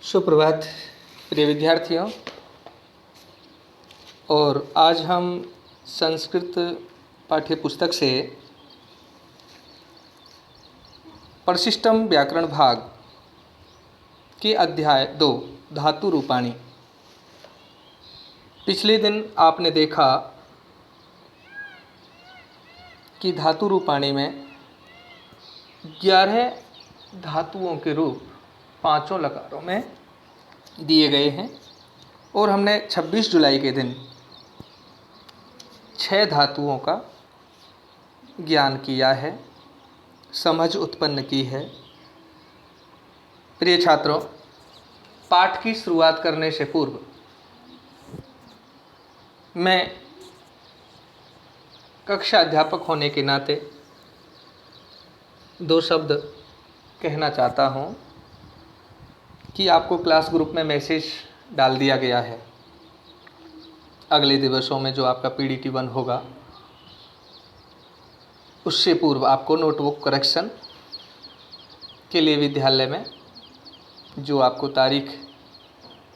सुप्रभात प्रिय विद्यार्थियों। और आज हम संस्कृत पाठ्य पुस्तक से परिशिष्टम व्याकरण भाग के अध्याय 2 धातु रूपाणी। पिछले दिन आपने देखा कि धातु रूपाणी में 11 धातुओं के रूप पांचों लकारों में दिए गए हैं और हमने 26 जुलाई के दिन 6 धातुओं का ज्ञान किया है, समझ उत्पन्न की है। प्रिय छात्रों, पाठ की शुरुआत करने से पूर्व मैं कक्षा अध्यापक होने के नाते 2 शब्द कहना चाहता हूँ कि आपको क्लास ग्रुप में मैसेज डाल दिया गया है। अगले दिवसों में जो आपका PDT 1 होगा उससे पूर्व आपको नोटबुक करेक्शन के लिए विद्यालय में जो आपको तारीख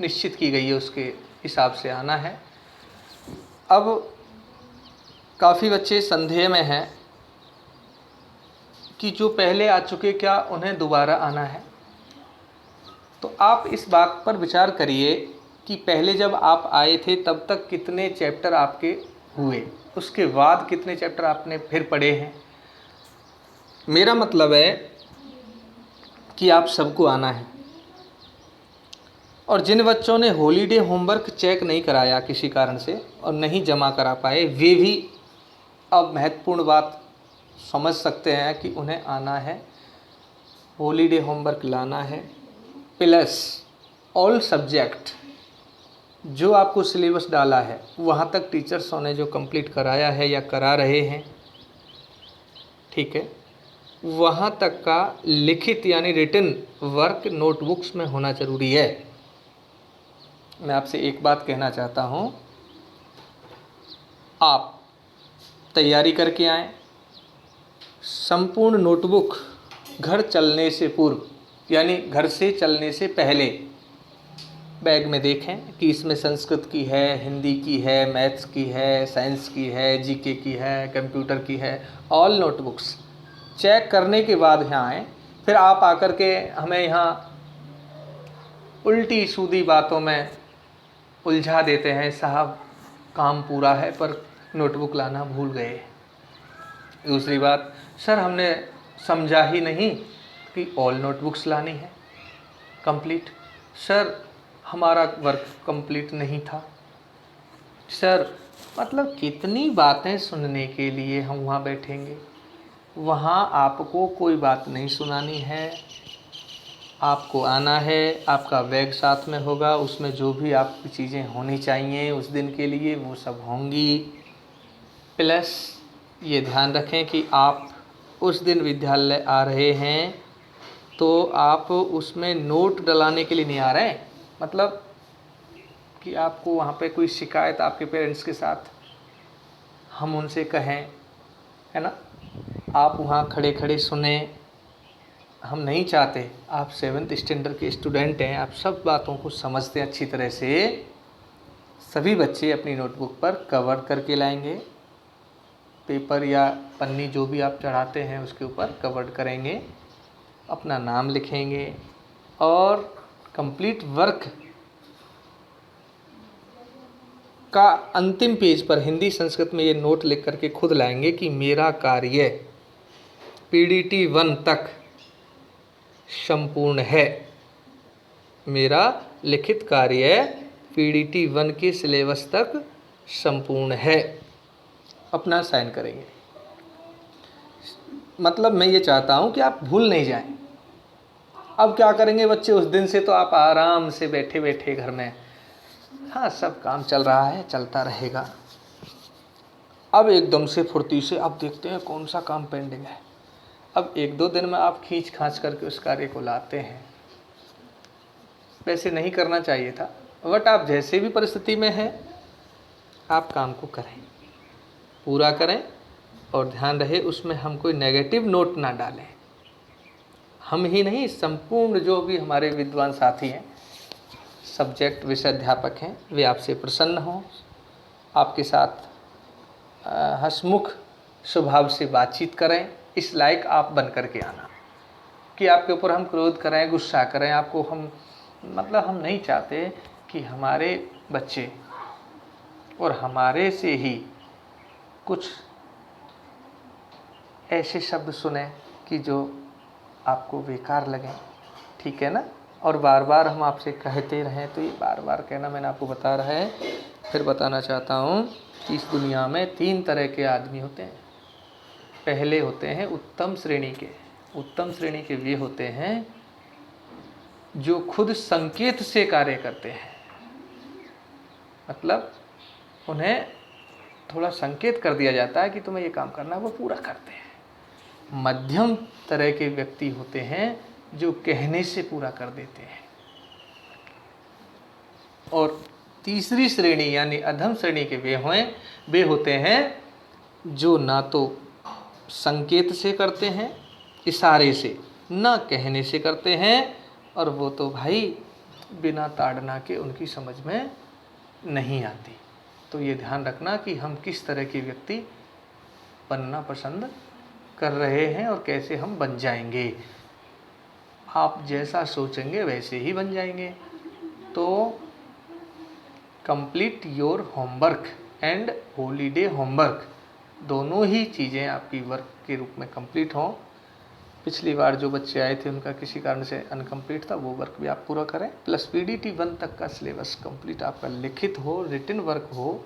निश्चित की गई है उसके हिसाब से आना है। अब काफ़ी बच्चे संदेह में हैं कि जो पहले आ चुके क्या उन्हें दोबारा आना है। तो आप इस बात पर विचार करिए कि पहले जब आप आए थे तब तक कितने चैप्टर आपके हुए, उसके बाद कितने चैप्टर आपने फिर पढ़े हैं। मेरा मतलब है कि आप सबको आना है। और जिन बच्चों ने हॉलीडे होमवर्क चेक नहीं कराया किसी कारण से और नहीं जमा करा पाए, वे भी अब महत्वपूर्ण बात समझ सकते हैं कि उन्हें आना है, हॉलीडे होमवर्क लाना है, प्लस ऑल सब्जेक्ट जो आपको सिलेबस डाला है वहाँ तक टीचर्सों ने जो कंप्लीट कराया है या करा रहे हैं, ठीक है, वहाँ तक का लिखित यानी रिटन वर्क नोटबुक्स में होना ज़रूरी है। मैं आपसे एक बात कहना चाहता हूँ, आप तैयारी करके आएँ। संपूर्ण नोटबुक घर चलने से पूर्व यानी घर से चलने से पहले बैग में देखें कि इसमें संस्कृत की है, हिंदी की है, मैथ्स की है, साइंस की है, जीके की है, कंप्यूटर की है। ऑल नोटबुक्स चेक करने के बाद यहाँ आएँ। फिर आप आकर के हमें यहाँ उल्टी सीधी बातों में उलझा देते हैं, साहब काम पूरा है पर नोटबुक लाना भूल गए। दूसरी बात, सर हमने समझा ही नहीं कि ऑल नोटबुक्स लानी है कंप्लीट। सर हमारा वर्क कंप्लीट नहीं था। सर मतलब कितनी बातें सुनने के लिए हम वहाँ बैठेंगे। वहाँ आपको कोई बात नहीं सुनानी है, आपको आना है। आपका बैग साथ में होगा, उसमें जो भी आपकी चीज़ें होनी चाहिए उस दिन के लिए वो सब होंगी। प्लस ये ध्यान रखें कि आप उस दिन विद्यालय आ रहे हैं तो आप उसमें नोट डलाने के लिए नहीं आ रहे हैं। मतलब कि आपको वहाँ पे कोई शिकायत आपके पेरेंट्स के साथ हम उनसे कहें, है ना, आप वहाँ खड़े खड़े सुने, हम नहीं चाहते। आप 7th स्टैंडर्ड के स्टूडेंट हैं, आप सब बातों को समझते हैं अच्छी तरह से। सभी बच्चे अपनी नोटबुक पर कवर करके लाएंगे, पेपर या पन्नी जो भी आप चढ़ाते हैं उसके ऊपर कवर करेंगे, अपना नाम लिखेंगे और कंप्लीट वर्क का अंतिम पेज पर हिंदी संस्कृत में ये नोट लिख करके खुद लाएंगे कि मेरा कार्य PDT 1 तक संपूर्ण है, मेरा लिखित कार्य PDT 1 के सिलेबस तक संपूर्ण है। अपना साइन करेंगे। मतलब मैं ये चाहता हूँ कि आप भूल नहीं जाएं। अब क्या करेंगे बच्चे, उस दिन से तो आप आराम से बैठे बैठे घर में, हाँ सब काम चल रहा है, चलता रहेगा। अब एकदम से फुर्ती से अब देखते हैं कौन सा काम पेंडिंग है। अब 1-2 दिन में आप खींच खांच करके उस कार्य को लाते हैं। वैसे नहीं करना चाहिए था, बट आप जैसे भी परिस्थिति में हैं आप काम को करें, पूरा करें। और ध्यान रहे उसमें हम कोई नेगेटिव नोट ना डालें। हम ही नहीं, संपूर्ण जो भी हमारे विद्वान साथी हैं सब्जेक्ट विषय अध्यापक हैं वे आपसे प्रसन्न हों, आपके साथ हंसमुख स्वभाव से बातचीत करें, इस लायक आप बन कर के आना। कि आपके ऊपर हम क्रोध करें, गुस्सा करें, आपको हम हम नहीं चाहते कि हमारे बच्चे और हमारे से ही कुछ ऐसे शब्द सुने कि जो आपको बेकार लगें, ठीक है ना। और बार बार हम आपसे कहते रहें, तो ये बार बार कहना मैंने आपको बता रहा है, फिर बताना चाहता हूँ कि इस दुनिया में 3 तरह के आदमी होते हैं। पहले होते हैं उत्तम श्रेणी के। उत्तम श्रेणी के वे होते हैं जो खुद संकेत से कार्य करते हैं, उन्हें थोड़ा संकेत कर दिया जाता है कि तुम्हें ये काम करना है, वो पूरा करते हैं। मध्यम तरह के व्यक्ति होते हैं जो कहने से पूरा कर देते हैं। और तीसरी श्रेणी यानी अधम श्रेणी के वे होते हैं जो ना तो संकेत से करते हैं, इशारे से, ना कहने से करते हैं, और वो तो भाई बिना ताड़ना के उनकी समझ में नहीं आती। तो ये ध्यान रखना कि हम किस तरह के व्यक्ति बनना पसंद कर रहे हैं और कैसे हम बन जाएंगे। आप जैसा सोचेंगे वैसे ही बन जाएंगे। तो complete your homework and holiday homework, दोनों ही चीज़ें आपकी वर्क के रूप में कंप्लीट हों। पिछली बार जो बच्चे आए थे उनका किसी कारण से अनकम्प्लीट था, वो वर्क भी आप पूरा करें। प्लस PDT 1 तक का सिलेबस कंप्लीट आपका लिखित हो, रिटन वर्क हो,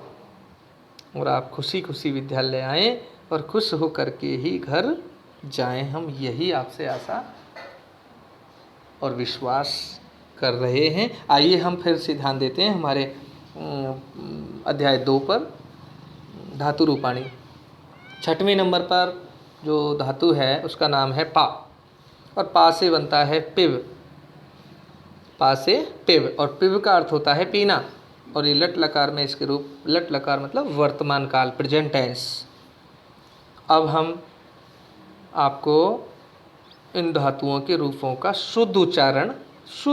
और आप खुशी खुशी विद्यालय आएँ और खुश हो करके ही घर जाएं। हम यही आपसे आशा और विश्वास कर रहे हैं। आइए हम फिर से ध्यान देते हैं हमारे अध्याय 2 पर, धातु रूपाणी। 6वें नंबर पर जो धातु है उसका नाम है पा, और पा से बनता है पिव। पा से पिव, और पिव का अर्थ होता है पीना। और ये लट लकार में इसके रूप, लट लकार मतलब वर्तमान काल, प्रेजेंट टेंस। अब हम आपको इन धातुओं के रूपों का शुद्ध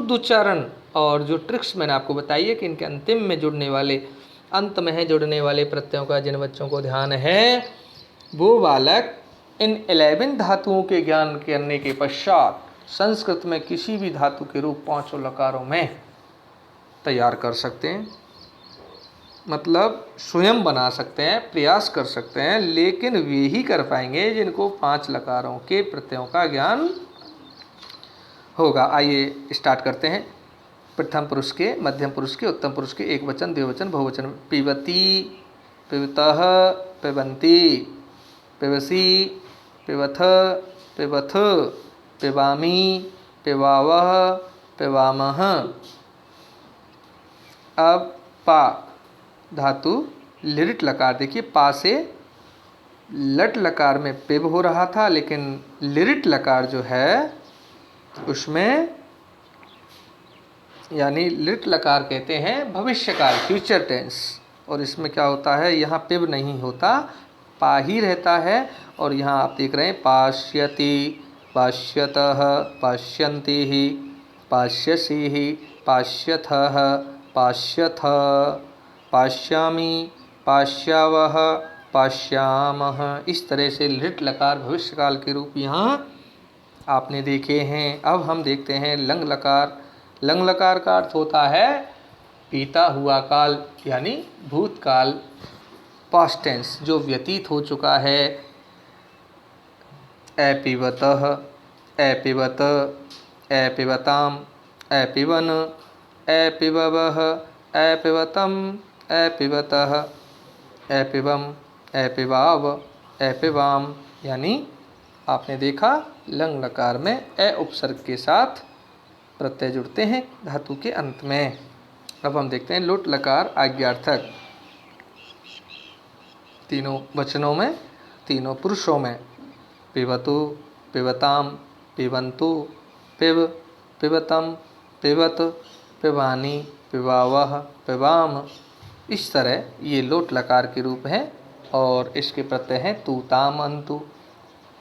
उच्चारण और जो ट्रिक्स मैंने आपको बताई है कि इनके अंत में जुड़ने वाले प्रत्ययों का जिन बच्चों को ध्यान है, वो बालक इन 11 धातुओं के ज्ञान करने के पश्चात संस्कृत में किसी भी धातु के रूप 5 लकारों में तैयार कर सकते हैं। स्वयं बना सकते हैं, प्रयास कर सकते हैं, लेकिन वे ही कर पाएंगे जिनको 5 लकारों के प्रत्ययों का ज्ञान होगा। आइए स्टार्ट करते हैं। प्रथम पुरुष के, मध्यम पुरुष के, उत्तम पुरुष के, एक वचन, द्विवचन, बहुवचन। पिबती, पिबतः, पिबन्ति, पिबसि, पिबथ, पिबथ, पिबामि, पिबावः, पिबामः। अब पा धातु लिरिट लकार, देखिए पा से लट लकार में पिब हो रहा था, लेकिन लिरिट लकार जो है उसमें, यानी लिट लकार कहते हैं भविष्यकाल, फ्यूचर टेंस। और इसमें क्या होता है, यहाँ पिब नहीं होता, पा ही रहता है। और यहाँ आप देख रहे हैं पाश्यति, पाश्यतः, पाश्यन्ति, पाश्यसि, पाश्यथः, पाश्यथ, पाश्यामि, पाश्यावः, पाश्यामः। इस तरह से लिट लकार भविष्यकाल के रूप यहाँ आपने देखे हैं। अब हम देखते हैं लंग लकार। लंग लकार का अर्थ होता है बीता हुआ काल, यानी भूतकाल, पास्ट टेंस, जो व्यतीत हो चुका है। अपिबतः, अपिबत, अपिबताम, अपिबन, अपिबवः, अपिबतम, अपिबतः, अपिबम, अपिबाव, अपिबाम। यानी आपने देखा लंग लकार में अ उपसर्ग के साथ प्रत्यय जुड़ते हैं धातु के अंत में। अब हम देखते हैं लुट लकार आज्ञार्थक। तीनों वचनों में, तीनों पुरुषों में, पिबतु, पिबताम, पिबन्तु, पिब, पिबतम, पिबत, पिबानी, पिबावः, पिबाम। इस तरह ये लोट लकार के रूप हैं और इसके प्रत्यय हैं तू, ताम, अंतु,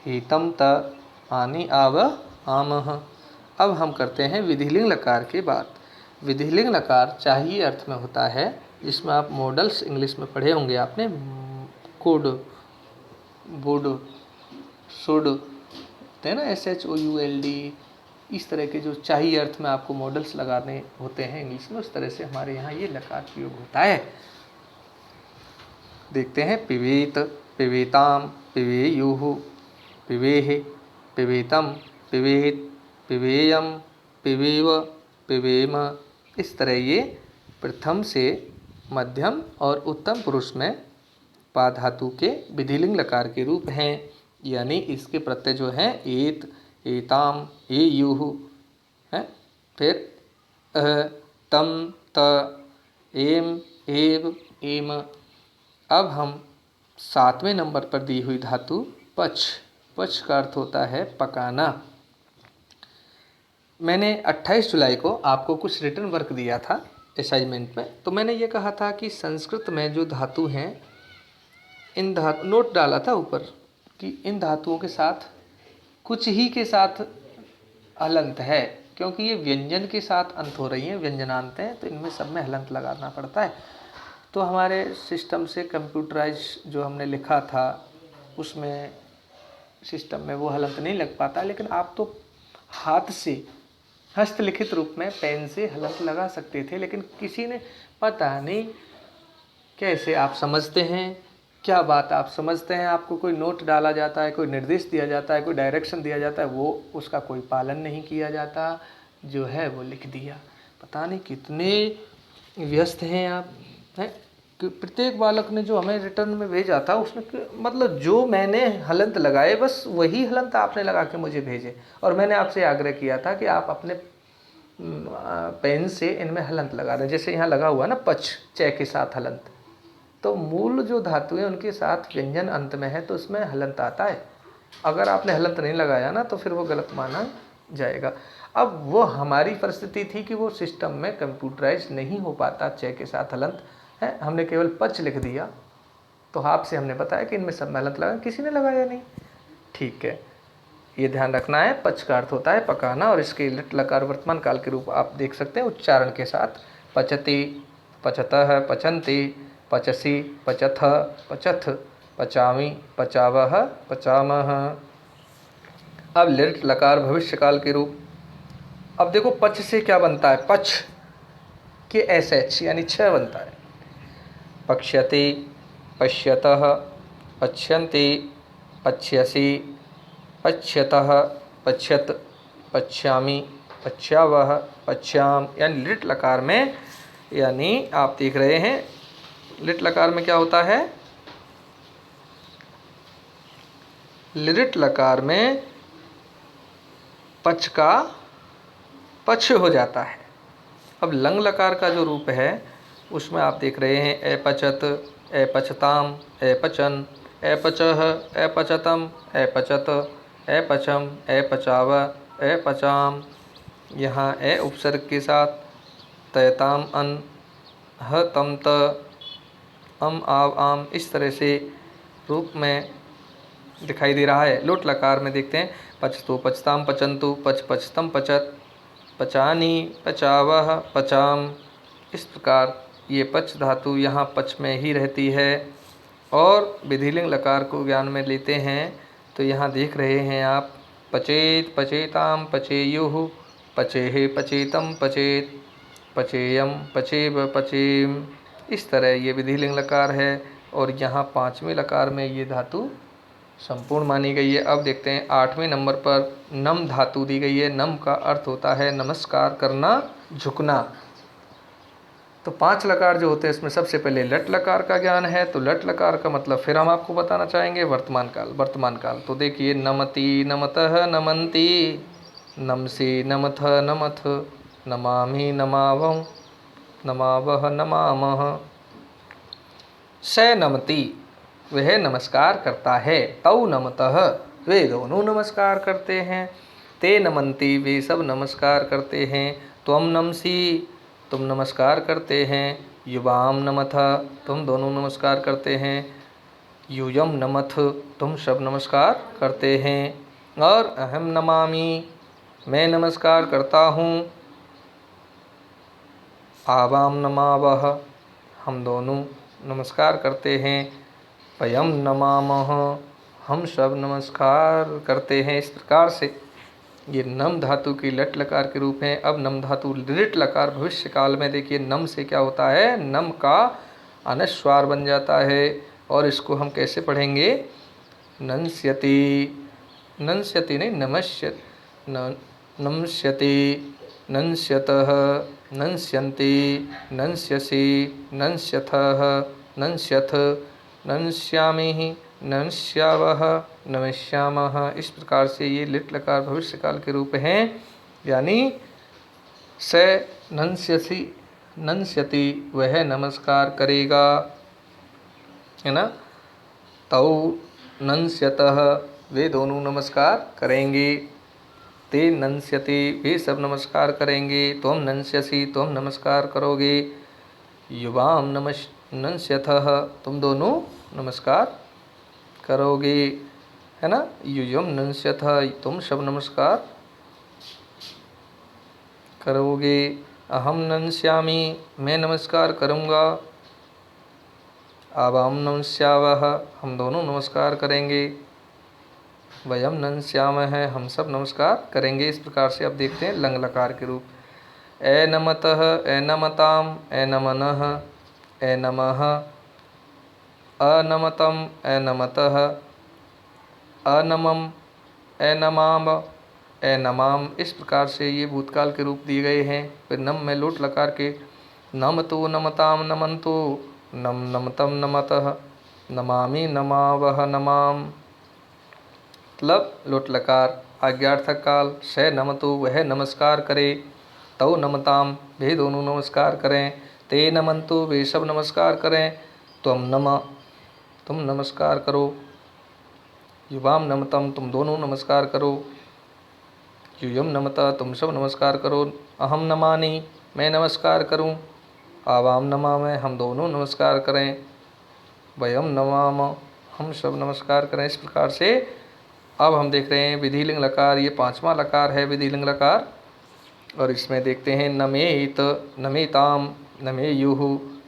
हीतम, त, आनी, आव, आमः। अब हम करते हैं विधिलिंग लकार की बात। विधिलिंग लकार चाहिए अर्थ में होता है, जिसमें आप मॉडल्स इंग्लिश में पढ़े होंगे आपने, कुड, वुड, शुड होते हैं ना, SHOULD, इस तरह के जो चाहिए अर्थ में आपको मॉडल्स लगाने होते हैं इंग्लिश में, उस तरह से हमारे यहाँ ये लकार प्रयोग होता है। देखते हैं, पिबेत, पिबेताम, पिबेयुः, पिबेः, पिबेतम, पिबेत, पिबेयम, पिबेव, पिबेम। इस तरह ये प्रथम से मध्यम और उत्तम पुरुष में पा धातु के विधिलिंग लकार के रूप हैं, यानी इसके प्रत्यय जो हैं एत, एताम, एयुः है, फिर तम, त, एम, एव, एम। अब हम 7वें नंबर पर दी हुई धातु पच, पच का अर्थ होता है पकाना। मैंने 28 जुलाई को आपको कुछ रिटर्न वर्क दिया था असाइनमेंट में, तो मैंने ये कहा था कि संस्कृत में जो धातु हैं, इन धातु नोट डाला था ऊपर कि इन धातुओं के साथ कुछ ही के साथ हलंत है, क्योंकि ये व्यंजन के साथ अंत हो रही हैं, व्यंजनांत हैं, तो इनमें सब में हलंत लगाना पड़ता है। तो हमारे सिस्टम से कंप्यूटराइज जो हमने लिखा था उसमें सिस्टम में वो हलंत नहीं लग पाता, लेकिन आप तो हाथ से हस्तलिखित रूप में पेन से हलंत लगा सकते थे, लेकिन किसी ने पता नहीं कैसे आप समझते हैं, क्या बात आप समझते हैं, आपको कोई नोट डाला जाता है, कोई निर्देश दिया जाता है, कोई डायरेक्शन दिया जाता है, वो उसका कोई पालन नहीं किया जाता, जो है वो लिख दिया। पता नहीं कितने व्यस्त हैं आप, हैं कि प्रत्येक बालक ने जो हमें रिटर्न में भेजा था उसमें मतलब जो मैंने हलंत लगाए बस वही हलंत आपने लगा के मुझे भेजे, और मैंने आपसे आग्रह किया था कि आप अपने पेन से इनमें हलंत लगा रहे, जैसे यहाँ लगा हुआ ना पच, च के साथ हलंत, तो मूल जो धातु है उनके साथ व्यंजन अंत में है तो उसमें हलंत आता है। अगर आपने हलंत नहीं लगाया ना तो फिर वो गलत माना जाएगा। अब वो हमारी परिस्थिति थी कि वो सिस्टम में कंप्यूटराइज नहीं हो पाता च के साथ हलंत है, हमने केवल पच लिख दिया, तो आपसे हमने बताया कि इनमें सब में हलंत लगा, किसी ने लगाया नहीं। ठीक है, ये ध्यान रखना है, पच का अर्थ होता है पकाना, और इसके लिट लकार वर्तमान काल के रूप आप देख सकते हैं उच्चारण के साथ, पचति, पचतः, पचन्ति, पचसी, पचथ, पचथ, पचामी, पचावह, पचामह। अब लिट लकार भविष्य काल के रूप। अब देखो पच से क्या बनता है, पच के SH यानी 6 बनता है। पक्ष्यति, पश्यतः, पश्यन्ति, पश्यसि, पश्यतः, पश्यत, पश्यामि, पश्यावह, पश्याम। यानी लिट लकार में, यानी आप देख रहे हैं लिट लकार में क्या होता है, लिट लकार में पच का पच हो जाता है। अब लंग लकार का जो रूप है उसमें आप देख रहे हैं अपचत, अपचताम, अपचन, अपचह, अपचतम, अपचत, अपचम, अपचाव, अपचाम। यहाँ ए उपसर्ग के साथ तयताम अन, ह तम त, अम आव आम, इस तरह से रूप में दिखाई दे रहा है। लोट लकार में देखते हैं पचतो, पचताम, पचंतु, पच, पचतम, पचत, पचानी, पचावह, पचाम। इस प्रकार ये पच धातु यहाँ पच में ही रहती है। और विधिलिंग लकार को ज्ञान में लेते हैं तो यहाँ देख रहे हैं आप पचेत, पचेताम, पचेयुः, पचेः, पचेतम, पचेत, पचेयम, पचेव, पचेम। इस तरह ये विधिलिंग लकार है, और यहाँ 5वें लकार में ये धातु संपूर्ण मानी गई है। अब देखते हैं 8वें नंबर पर नम धातु दी गई है। नम का अर्थ होता है नमस्कार करना, झुकना। तो 5 लकार जो होते हैं इसमें सबसे पहले लट लकार का ज्ञान है। तो लट लकार का मतलब फिर हम आपको बताना चाहेंगे वर्तमान काल। वर्तमान काल तो देखिए नमति, नमतः, नमन्ति, नमसि, नमथ, नमथ, नमामि, नमावं, नमावह, नमामः। स नमति, वह नमस्कार करता है। तौ नमतः, वे दोनों नमस्कार करते हैं। ते नमन्ति, वे सब नमस्कार करते हैं। त्वं नमसि, तुम नमस्कार करते हैं। युवाम नमथ, तुम दोनों नमस्कार करते हैं। यूयम नमथ, तुम सब नमस्कार करते हैं। और अहम नमामि, मैं नमस्कार करता हूँ। आवाम नमावह, हम दोनों नमस्कार करते हैं। वयम नमामः, हम सब नमस्कार करते हैं। इस प्रकार से ये नम धातु की लट लकार के रूप हैं। अब नम धातु लिट लकार भविष्य काल में देखिए नम से क्या होता है, नम का अनुस्वार बन जाता है। और इसको हम कैसे पढ़ेंगे, नंस्यति, नंस्यति नहीं नमस्य, नंस्यति, नंस्यतः, नंस्यन्ति, नंस्यसि, नंस्यथः, नंस्यथ, नंस्यामि, नंस्यावः, नमस्यामः। इस प्रकार से ये लिट लकार भविष्य काल के रूप हैं। यानी स नंस्यसि, नंस्यति, वह नमस्कार करेगा, है ना। तौ नंस्यतः, वे दोनों नमस्कार करेंगे। ते नंस्यति, वे सब नमस्कार करेंगे। त्वं नंस्यसि, तुम नमस्कार करोगे। युवाम नंस्यथः, तुम दोनों नमस्कार करोगे, है ना। युयम नंस्यथः, तुम सब नमस्कार करोगे। अहम नंस्यामि, मैं नमस्कार करूँगा। आवाम नंस्यावः, हम दोनों नमस्कार करेंगे। वयम नंस्यामः, हम सब नमस्कार करेंगे। इस प्रकार से अब देखते हैं लंग लकार के रूप। ए नमतः, ए नमताम, ए नमनः, ए नमः, अनमतम, ए नमतः, अनमम, ए नमाम, ए नमाम। इस प्रकार से ये भूतकाल के रूप दिए गए हैं। फिर नम में लोट लकार के नमतु, नमताम, नमन्तु, नम नमतम, नमतः, नमामि, नमावह, नमाम। मतलब लोट लकार आज्ञार्थक काल। स नमतु, वह नमस्कार करे। तौ नमताम, वे दोनों नमस्कार करें। ते नमन्तु, वे सब नमस्कार करें। त्वं नम, तुम नमस्कार करो। युवाम नमतम, तुम दोनों नमस्कार करो। युयम नमता, तुम सब नमस्कार करो। अहम नमानि, मैं नमस्कार करूं। आवाम नमामि, हम दोनों नमस्कार करें। वयम नमाम, हम सब नमस्कार करें। इस प्रकार से अब हम देख रहे हैं विधिलिंग लकार। ये 5वां लकार है विधिलिंग लकार। और इसमें देखते हैं नमेत, नमेताम, नमेयुः,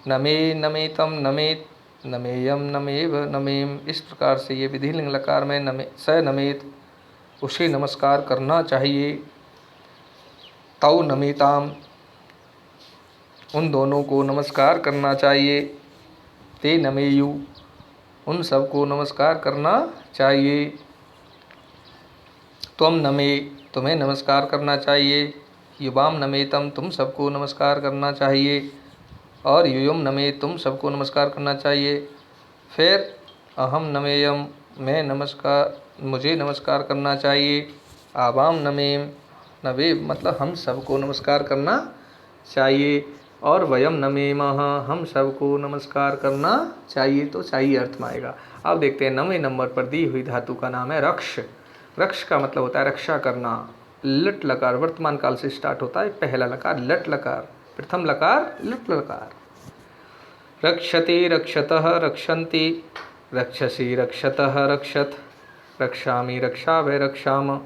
नमे, नमेतम, नमेत, नमेयम, नमेव, नमेम। इस प्रकार से ये विधिलिंग लकार में नमे स नमेत, उसे नमस्कार करना चाहिए। तौ नमेताम, उन दोनों को नमस्कार करना चाहिए। ते नमेयु, उन सबको नमस्कार करना चाहिए। त्वम नमे, तुम्हें नमस्कार करना चाहिए। युवाम नमेतम, तुम सबको नमस्कार करना चाहिए। और युयम नमे, तुम सबको नमस्कार करना चाहिए। फिर अहम नमेयम, मैं नमस्कार, मुझे नमस्कार करना चाहिए। आवाम नमेम, नवे मतलब हम सबको नमस्कार करना चाहिए। और वयम नमेमः, हम सबको नमस्कार करना चाहिए। तो चाहिए अर्थ में आएगा। अब देखते हैं 9वें नंबर पर दी हुई धातु का नाम है रक्ष। रक्ष का मतलब होता है रक्षा करना। लट लकार वर्तमान काल से स्टार्ट होता है। पहला लकार लट लकार, प्रथम लकार लट लकार। रक्षति, रक्षतः, रक्षन्ति, रक्षसि, रक्षतः, रक्षत, रक्षामि, रक्षावै, रक्षाम।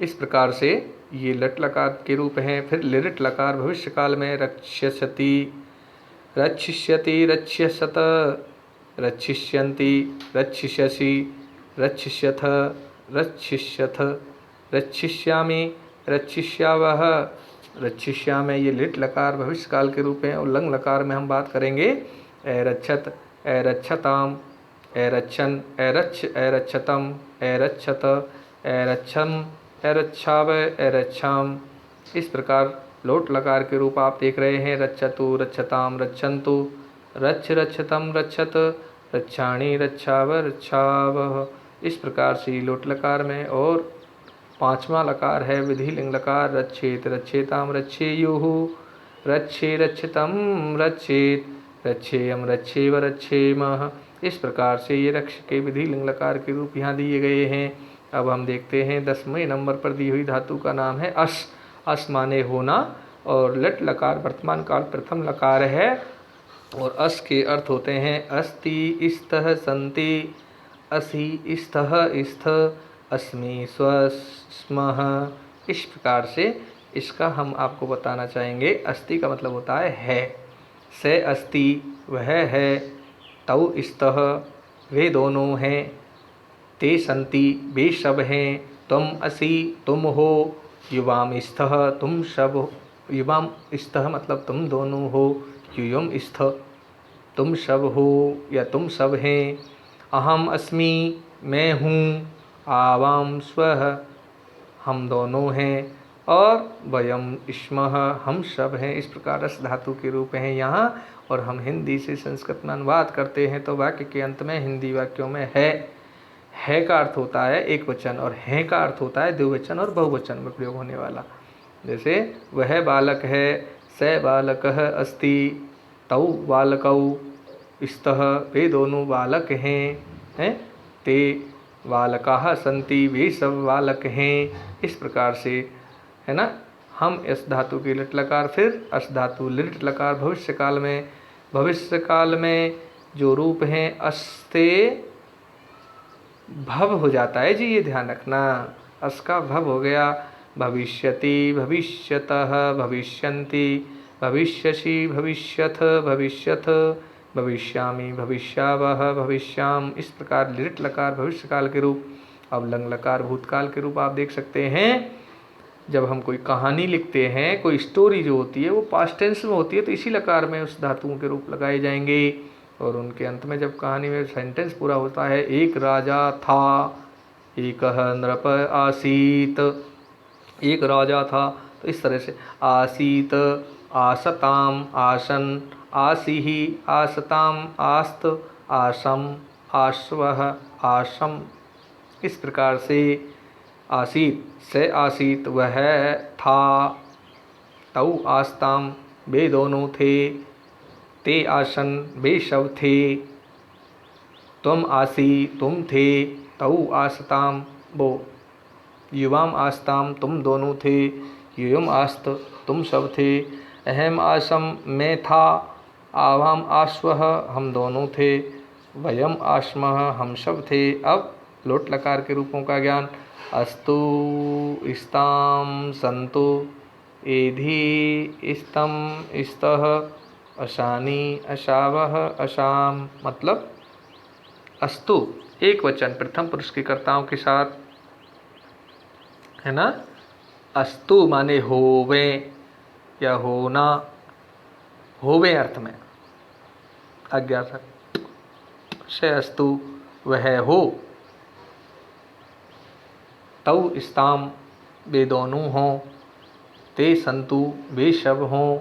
इस प्रकार से ये लट लकार के रूप हैं। फिर लिट लकार भविष्य काल में रक्षसति, रक्षिष्यति, रक्षसत, रक्षिष्यन्ति, रक्षिष्यसि, रक्षिष्यथ, रक्षिष्यथ, रक्षिष्यामि, रक्षिष्यावः, रक्षिष्यामि। ये लिट लकार भविष्य काल के रूप हैं। और लंग लकार में हम बात करेंगे ए रक्षत, ए रक्षताम, ए रक्षन, ए रक्ष, ए रक्षतम, ए रक्षत, ए रक्षम, ए रक्षाव, ए रक्षाम। इस प्रकार लोट लकार के रूप आप देख रहे हैं। रक्षतु, रक्षताम, रक्षन्तु, रक्ष, रक्षतम, रक्षत, रक्षाणि, रक्षाव, रक्षावः। इस प्रकार से लोट लकार में। और 5वां लकार है विधिलिंग लकार। रक्षेत, रक्षेताम, रक्षेयुः, रक्षे, रक्षितम, रक्षेत, रक्षेयम, रक्षेव, रक्षेमः। इस प्रकार से ये रक्ष के विधिलिंग लकार के रूप यहाँ दिए गए हैं। अब हम देखते हैं 10वें नंबर पर दी हुई धातु का नाम है अस। अस माने होना। और लट लकार वर्तमान काल प्रथम लकार है। और अस के अर्थ होते हैं अस्ति, स्तः, सन्ति, असि, स्तः, स्थ, अस्मि, स्व, स्मः। इस प्रकार से इसका हम आपको बताना चाहेंगे। अस्ति का मतलब होता है। से अस्ति वह है, तौ स्तः वे दोनों हैं, ते संति वे सब हैं, तुम असि तुम हो, युवाम स्तः तुम सब, युवाम स्तः मतलब तुम दोनों हो, यूयम स्थ तुम सब हो या तुम सब हैं, अहम अस्मि मैं हूँ, आवाम स्वः हम दोनों हैं, और वयम स्मः हम सब हैं। इस प्रकार रस धातु के रूप हैं यहाँ। और हम हिंदी से संस्कृत में अनुवाद करते हैं तो वाक्य के अंत में हिंदी वाक्यों में है का अर्थ होता है एक वचन, और हैं का अर्थ होता है द्विवचन और बहुवचन में प्रयोग होने वाला। जैसे वह बालक है, स बालकः अस्ति, तौ बालकौ स्तः वे दोनों बालक हैं, ते बालकाः सन्ति वे सब बालक हैं। इस प्रकार से है ना, हम इस धातु की लिट लकार, फिर अस धातु लिट लकार भविष्य काल में जो रूप हैं अस्ते भव हो जाता है जी, ये ध्यान रखना। अस का भव हो गया। भविष्यति भविष्यतः भविष्यन्ति, भविष्यसि भविष्यथ भविष्यथ, भविष्यामि भविष्यावः भविष्याम। इस प्रकार लिट लकार भविष्य काल के रूप। अब लंग लकार भूतकाल के रूप आप देख सकते हैं। जब हम कोई कहानी लिखते हैं, कोई स्टोरी जो होती है वो पास्ट टेंस में होती है, तो इसी लकार में उस धातुओं के रूप लगाए जाएंगे। और उनके अंत में जब कहानी में सेंटेंस पूरा होता है, एक राजा था, एकः नृप आसीत, एक राजा था, तो इस तरह से आसीत, आसताम, आसन, आसीहि, आसताम, आस्त, आसम, आश्वः, आसम। इस प्रकार से आसीत से आसीत वह था, तौ आस्ताम वे दोनों थे, ते आसन वे सब थे, तुम आसी तुम थे, तौ आस्ताम वो युवाम आस्ताम तुम दोनों थे, युयम आस्त तुम सब थे, अहम आसम मैं था, आवाम आश्वः हम दोनों थे, वयम आश्मः हम सब थे। अब लोट लकार के रूपों का ज्ञान। अस्तु स्ताम संतु, एधि स्तम स्तः, अशानी अशावः अशाम। मतलब अस्तु एक वचन प्रथम पुरुष के कर्ताओं के साथ, है ना। अस्तु माने होवे या होना, होवे अर्थ में अज्ञात से अस्तु वह हो, तौ स्ताम वे दोनों हों, ते संतु वे सब हों,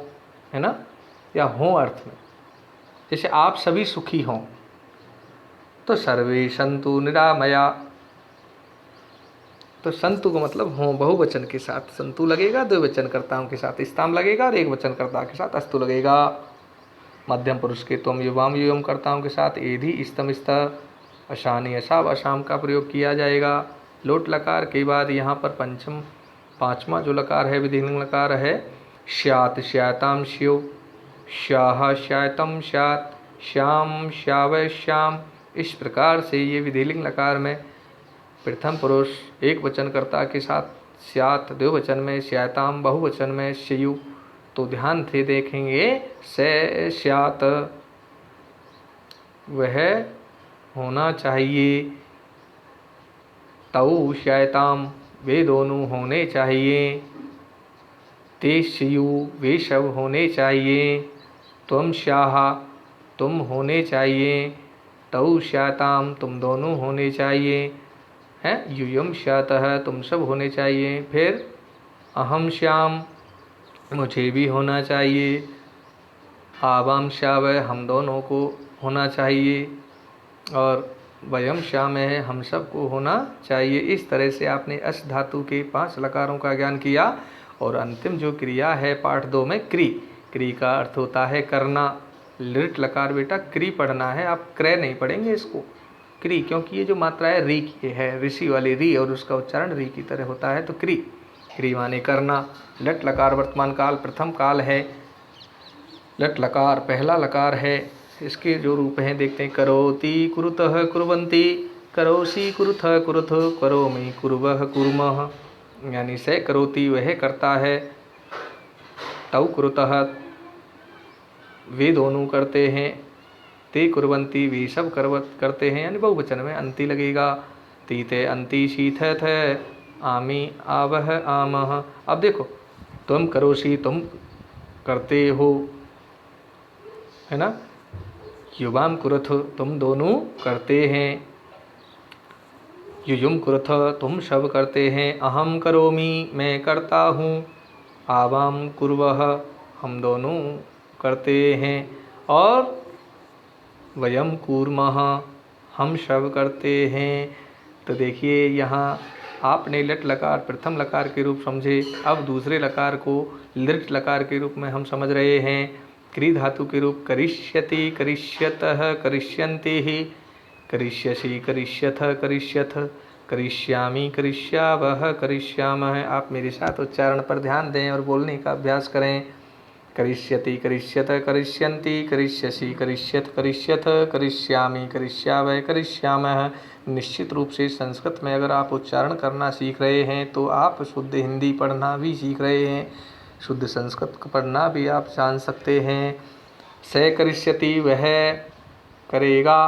है ना, या हों अर्थ में। जैसे आप सभी सुखी हों, तो सर्वे संतु निरामया। तो संतु का मतलब हों बहुवचन के साथ संतु लगेगा, द्विवचन कर्ताओं के साथ स्ताम लगेगा, और एक वचन कर्ता के साथ अस्तु लगेगा। मध्यम पुरुष के त्वम युवाम युवम कर्ताओं के साथ एधि स्तम स्तः, अशानी अशाव अशाम का प्रयोग किया जाएगा। लोट लकार के बाद यहाँ पर पांचवा जो लकार है विधिलिंग लकार है, श्यात श्याताम श्यो, श्याह श्यातम श्यात, श्याम श्यावय श्याम। इस प्रकार से ये विधिलिंग लकार में प्रथम पुरुष एक वचन कर्ता के साथ स्यात, द्विवचन में श्याताम, बहुवचन में श्यु। तो ध्यान से देखेंगे, से स्यात वह होना चाहिए, तौ श्याताम वे दोनों होने चाहिए, ते श्यु वे सब होने चाहिए, त्वम श्याः तुम होने चाहिए, तौ श्याताम तुम दोनों होने चाहिए, हैं, यूयम श्यातः तुम सब होने चाहिए। फिर अहम श्याम मुझे भी होना चाहिए, आवाम श्यावय हम दोनों को होना चाहिए, और वयम श्याम है हम सबको होना चाहिए। इस तरह से आपने अस धातु के 5 लकारों का ज्ञान किया। और अंतिम जो क्रिया है पाठ 2 में क्री का अर्थ होता है करना। लिट लकार बेटा क्री पढ़ना है, आप क्रय नहीं पढ़ेंगे इसको, क्री, क्योंकि ये जो मात्रा है री की है, ऋषि वाली री, और उसका उच्चारण री की तरह होता है। तो क्री माने करना। लट लकार वर्तमान काल प्रथम काल है, लट लकार पहला लकार है। इसके जो रूप हैं देखते हैं, करोति कुरुतः कुर्वन्ति, करोसि कुरुथ कुरुथ, करोमि कुर्वः कुर्मः। यानी से करोति वह करता है, तौ कुरुतः वे दोनों करते हैं, ते कुर्वन्ति वे सब करते हैं, यानी बहुवचन में अंति लगेगा। तीते अंति शीथ थ आमी आवह आमह। अब देखो, तुम करोषि तुम करते हो, है ना। युवाम कुरुथ तुम दोनों करते हैं, युयुम कुरुथ तुम सब करते हैं, अहम करोमि मैं करता हूँ, आवाम कुर्वः हम दोनों करते हैं, और वयम कूर्मः हम सब करते हैं। तो देखिए यहाँ आपने लट लकार प्रथम लकार के रूप समझे, अब दूसरे लकार को लृट लकार के रूप में हम समझ रहे हैं। क्री धातु के रूप करिष्यति, करिष्यतः, करिष्यन्ति, करिष्यसि, करिष्यथ, करिष्यथ, करिष्यामि, करिष्यावः, करिष्यामः। आप मेरे साथ उच्चारण पर ध्यान दें और बोलने का अभ्यास करें। करिष्यति, करिष्यत, करिष्यन्ति, करिष्यसि, करिष्यथ, करिष्यथ, करिष्यामि, करिष्यावः, करिष्यामः। निश्चित रूप से संस्कृत में अगर आप उच्चारण करना सीख रहे हैं तो आप शुद्ध हिंदी पढ़ना भी सीख रहे हैं, शुद्ध संस्कृत पढ़ना भी आप जान सकते हैं। स करिष्यति वह करेगा,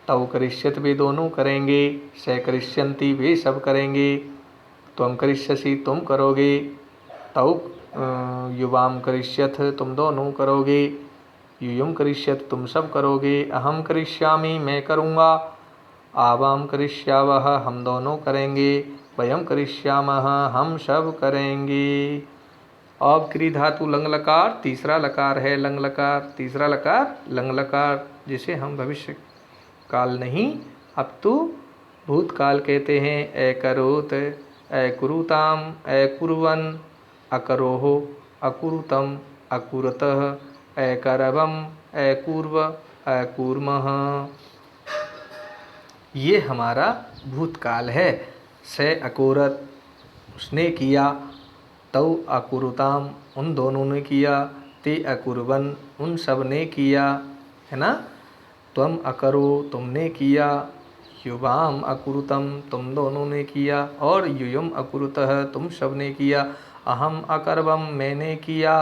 तौ करिष्यत वे दोनों करेंगे, स करिष्यन्ति वे सब करेंगे, त्वं करिष्यसि तुम करोगे, तौ युवाम करिष्यथ तुम दोनों करोगे, युयुम करिष्यत तुम सब करोगे, अहम करिष्यामि मैं करूँगा, आवाम करिष्यावः हम दोनों करेंगे, वयम करिष्यामः हम सब करेंगे। अब क्री धातु लंग लकार तीसरा लकार है, लंग लकार तीसरा लकार लंग लकार, जिसे हम भविष्य काल नहीं अब तो भूतकाल कहते हैं। अकरोत, अकुरुताम, अकुर्वन, अकरोहो, अकुरुतम, अकुरतः, अकरवम, अकुर्व, अकुर्मः। ये हमारा भूतकाल है। से अकुरत उसने किया, तौ अकुरुताम उन दोनों ने किया, ते अकुर्वन उन सब ने किया, है ना। त्वम अकरो तुमने किया, युवाम अकुरुतम तुम दोनों ने किया, और युयुम अकुरुतः तुम सब ने किया, अहम अकरवम मैंने किया,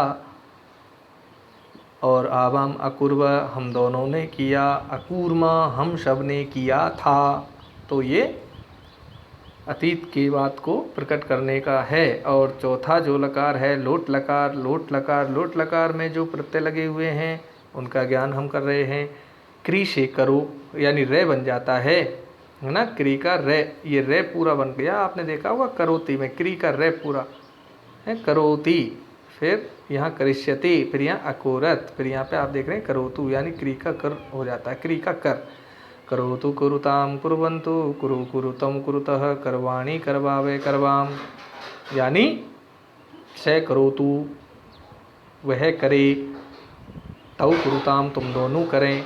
और आवाम अकुर्व हम दोनों ने किया, अकूर्मा हम सब ने किया था। तो ये अतीत की बात को प्रकट करने का है। और चौथा जो लकार है लोट लकार, लोट लकार, लोट लकार में जो प्रत्यय लगे हुए हैं उनका ज्ञान हम कर रहे हैं। क्री से करो यानी रे बन जाता है ना, क्री का रे, ये रे पूरा बन गया। आपने देखा होगा करोती में क्री का रे पूरा है, करोती, फिर यहाँ करिष्यति, फिर यहाँ अकोरत, फिर यहाँ पे आप देख रहे हैं करोतु, यानी क्री का कर हो जाता है, क्री का कर। करोतु कुरुताम कुर्वन्तु, कुरु कुरुतम कुरुतः, करवाणी करवावे करवाम, यानी से करोतु वह करे, तौ कुरुताम तुम दोनों करें,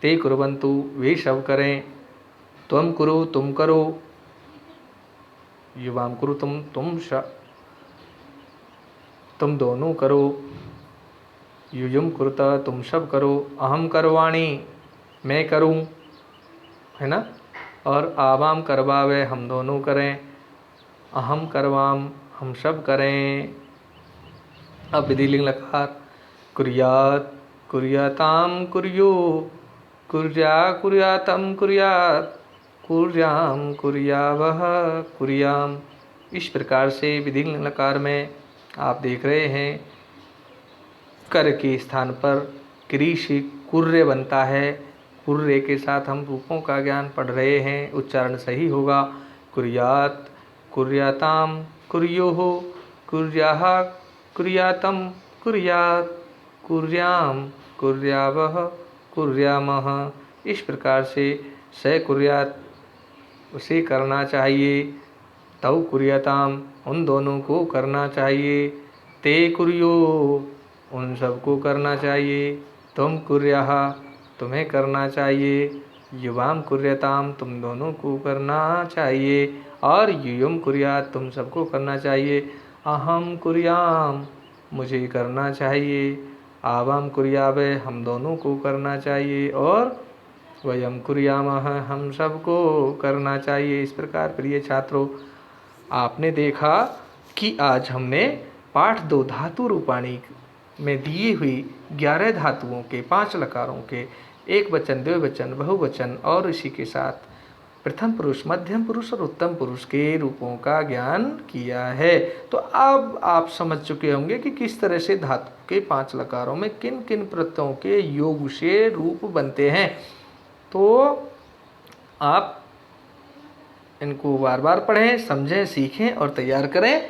ते कुर्वन्तु वे सब करें, त्वम कुरु तुम करो, युवाम कुरु तुम दोनों करो, युयुम कुरुता तुम सब करो, अहम करवाणी मैं करूं, है ना। और आवाम करवावे हम दोनों करें, अहम करवाम हम सब करें। अब विधिलिंग लकार कुर्यात, कुर्याताम कुर्यो, कुर्या कुर्यातम कुर्यात, कुर्याम कुर्यावह कुर्याम। इस प्रकार से विधिलिंग लकार में आप देख रहे हैं कर के स्थान पर क्री से कुर्य बनता है। कुर्य के साथ हम रूपों का ज्ञान पढ़ रहे हैं, उच्चारण सही होगा। कुर्यात, कुर्याताम, कुर्योः, कुर्याः, कुर्यातम, कुर्यात, कुर्याम, कुर्यावः, कुर्यामः। इस प्रकार से स कुर्यात उसे करना चाहिए, तौ कुर्याताम उन दोनों को करना चाहिए, ते कुर्यो उन सबको करना चाहिए, तुम कुर्याः तुम्हें करना चाहिए, युवाम कुर्यताम तुम दोनों को करना चाहिए, और युयुम कुर्यात तुम सबको करना चाहिए, अहम कुर्याम मुझे करना चाहिए, आवाम कुर्यावे हम दोनों को करना चाहिए, और वयम कुर्यामः हम सबको करना चाहिए। इस प्रकार प्रिय छात्रों, आपने देखा कि आज हमने पाठ 2 धातु रूपाणी में दी हुई 11 धातुओं के 5 लकारों के एक वचन, द्विवचन, बहुवचन और इसी के साथ प्रथम पुरुष, मध्यम पुरुष और उत्तम पुरुष के रूपों का ज्ञान किया है। तो अब आप समझ चुके होंगे कि किस तरह से धातु के 5 लकारों में किन किन प्रत्ययों के योग से रूप बनते हैं। तो आप इनको बार बार पढ़ें, समझें, सीखें और तैयार करें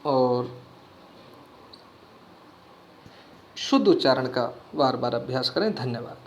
और शुद्ध उच्चारण का बार बार अभ्यास करें। धन्यवाद।